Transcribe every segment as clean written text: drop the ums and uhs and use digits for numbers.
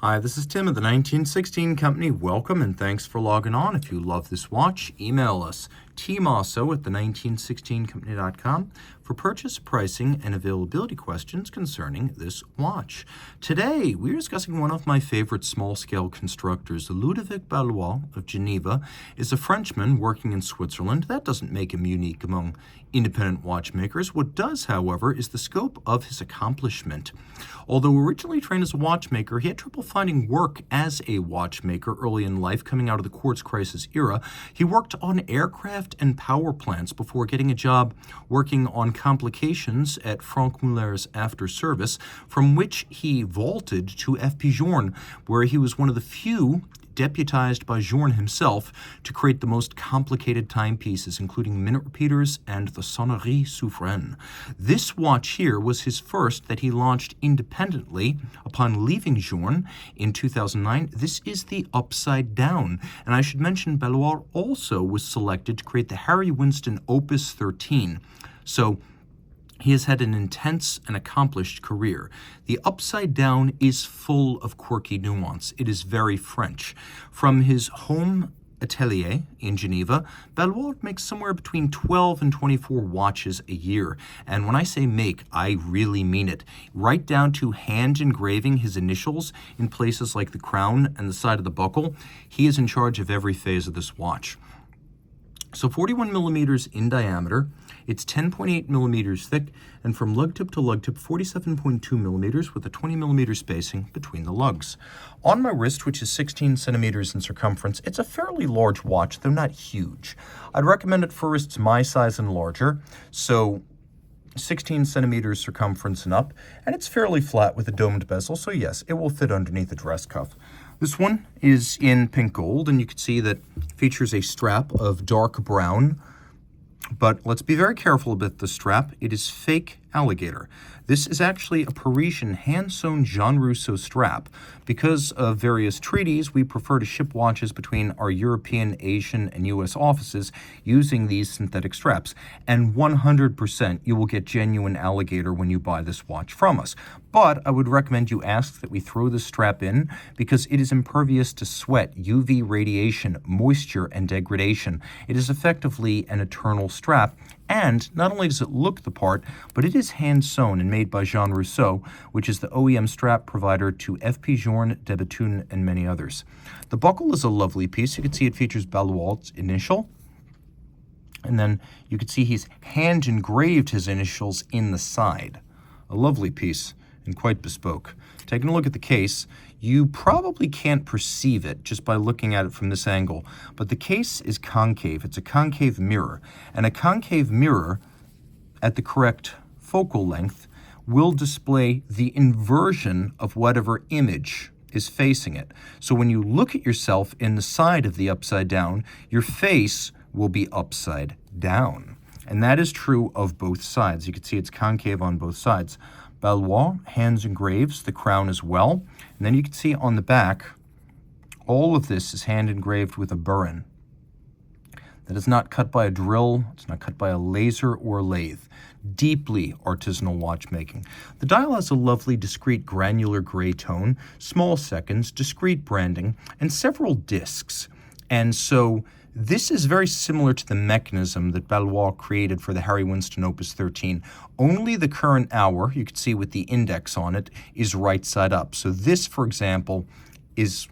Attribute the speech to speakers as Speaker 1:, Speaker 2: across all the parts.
Speaker 1: Hi, this is Tim of the 1916 Company. Welcome and thanks for logging on. If you love this watch, email us, Team Mosso at the1916company.com for purchase, pricing, and availability questions concerning this watch. Today, we're discussing one of my favorite small-scale constructors. Ludovic Ballouard of Geneva is a Frenchman working in Switzerland. That doesn't make him unique among independent watchmakers. What does, however, is the scope of his accomplishment. Although originally trained as a watchmaker, he had trouble finding work as a watchmaker early in life, coming out of the quartz crisis era. He worked on aircraft and power plants before getting a job working on complications at Franck Muller's after service, from which he vaulted to F.P. Journe, where he was one of the few deputized by Journe himself to create the most complicated timepieces, including minute repeaters and the sonnerie souveraine. This watch here was his first that he launched independently upon leaving Journe in 2009. This is the Upside Down. And I should mention Ballouard also was selected to create the Harry Winston Opus 13. So he has had an intense and accomplished career. The Upside Down is full of quirky nuance. It is very French. From his home atelier in Geneva, Ballouard makes somewhere between 12 and 24 watches a year. And when I say make, I really mean it. Right down to hand engraving his initials in places like the crown and the side of the buckle. He is in charge of every phase of this watch. So 41 millimeters in diameter, it's 10.8 millimeters thick, and from lug tip to lug tip, 47.2 millimeters with a 20 millimeter spacing between the lugs. On my wrist, which is 16 centimeters in circumference, it's a fairly large watch, though not huge. I'd recommend it for wrists my size and larger, so 16 centimeters circumference and up, and it's fairly flat with a domed bezel, so yes, it will fit underneath a dress cuff. This one is in pink gold, and you can see that it features a strap of dark brown. But let's be very careful about the strap. It is fake alligator. This is actually a Parisian hand-sewn Jean Rousseau strap. Because of various treaties, we prefer to ship watches between our European, Asian, and U.S. offices using these synthetic straps. And 100% you will get genuine alligator when you buy this watch from us. But I would recommend you ask that we throw this strap in because it is impervious to sweat, UV radiation, moisture, and degradation. It is effectively an eternal strap. And not only does it look the part, but it is hand-sewn and made by Jean Rousseau, which is the OEM strap provider to F.P. Journe, de Bethune, and many others. The buckle is a lovely piece. You can see it features Ballouard's initial. And then you can see he's hand-engraved his initials in the side. A lovely piece and quite bespoke. Taking a look at the case, you probably can't perceive it just by looking at it from this angle, but the case is concave. It's a concave mirror, and a concave mirror at the correct focal length will display the inversion of whatever image is facing it. So when you look at yourself in the side of the Upside Down, your face will be upside down. And that is true of both sides. You can see it's concave on both sides. Ballouard hands engraves the crown as well. And then you can see on the back, all of this is hand engraved with a burin. That is not cut by a drill, it's not cut by a laser or lathe. Deeply artisanal watchmaking. The dial has a lovely discrete granular gray tone, small seconds, discrete branding, and several discs. And so this is very similar to the mechanism that Ballouard created for the Harry Winston Opus 13. Only the current hour, you can see with the index on it, is right side up. So this, for example, is,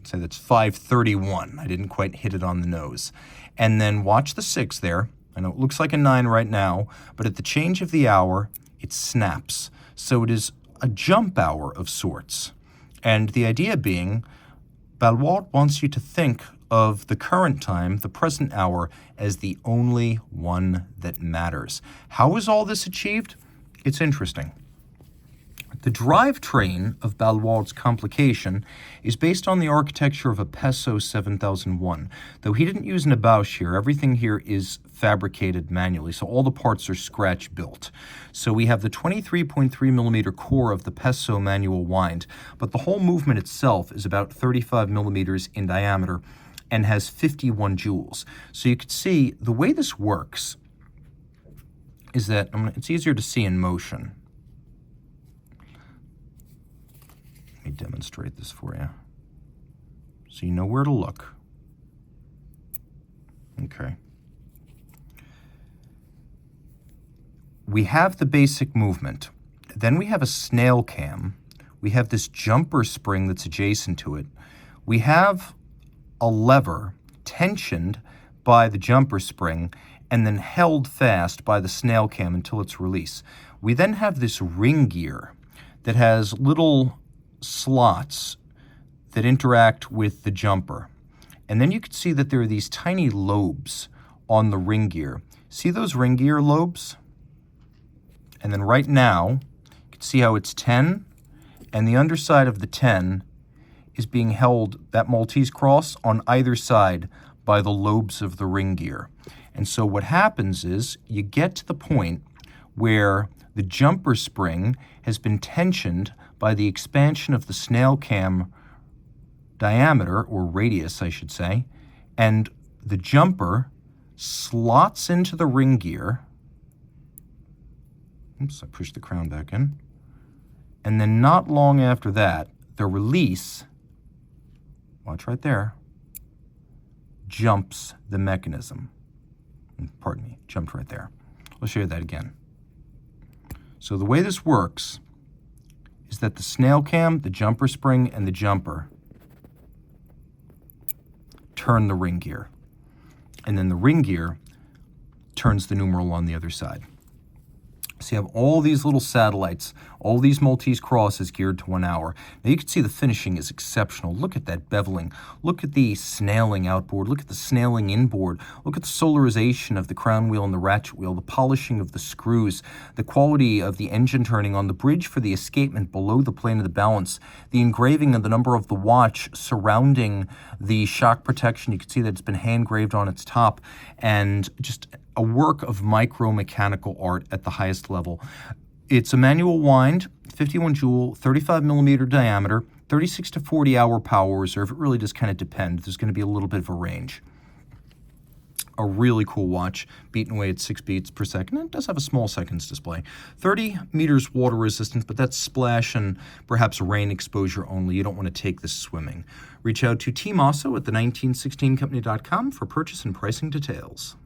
Speaker 1: say that's 5:31. I didn't quite hit it on the nose. And then watch the 6 there. I know it looks like a 9 right now, but at the change of the hour, it snaps. So it is a jump hour of sorts. And the idea being, Ballouard wants you to think of the current time, the present hour, as the only one that matters. How is all this achieved? It's interesting. The drivetrain of Ballouard's complication is based on the architecture of a Peso 7001. Though he didn't use an Bausch here, everything here is fabricated manually, so all the parts are scratch built. So we have the 23.3 millimeter core of the Peso manual wind, but the whole movement itself is about 35 millimeters in diameter and has 51 jewels. So you can see the way this works is that it's easier to see in motion. Let me demonstrate this for you so you know where to look. Okay. We have the basic movement. Then we have a snail cam. We have this jumper spring that's adjacent to it. We have a lever tensioned by the jumper spring and then held fast by the snail cam until its release. We then have this ring gear that has little slots that interact with the jumper. And then you can see that there are these tiny lobes on the ring gear. See those ring gear lobes? And then right now, you can see how it's 10, and the underside of the 10 is being held, that Maltese cross, on either side by the lobes of the ring gear. And so what happens is you get to the point where the jumper spring has been tensioned by the expansion of the snail cam diameter, or radius, I should say, and the jumper slots into the ring gear. Oops, I pushed the crown back in. And then not long after that, the release, watch right there, jumps the mechanism. Pardon me, jumped right there. I'll show you that again. So the way this works is that the snail cam, the jumper spring, and the jumper turn the ring gear. And then the ring gear turns the numeral on the other side. So you have all these little satellites, all these Maltese crosses geared to 1 hour. Now you can see the finishing is exceptional. Look at that beveling. Look at the snailing outboard. Look at the snailing inboard. Look at the solarization of the crown wheel and the ratchet wheel, the polishing of the screws, the quality of the engine turning on the bridge for the escapement below the plane of the balance, the engraving of the number of the watch surrounding the shock protection. You can see that it's been hand engraved on its top, and just a work of micro-mechanical art at the highest level. It's a manual wind, 51 joule, 35 millimeter diameter, 36 to 40 hour power reserve. It really does kind of depend. There's going to be a little bit of a range. A really cool watch, beaten away at 6 beats per second. It does have a small seconds display. 30 meters water resistance, but that's splash and perhaps rain exposure only. You don't want to take this swimming. Reach out to Team Mosso at the 1916company.com for purchase and pricing details.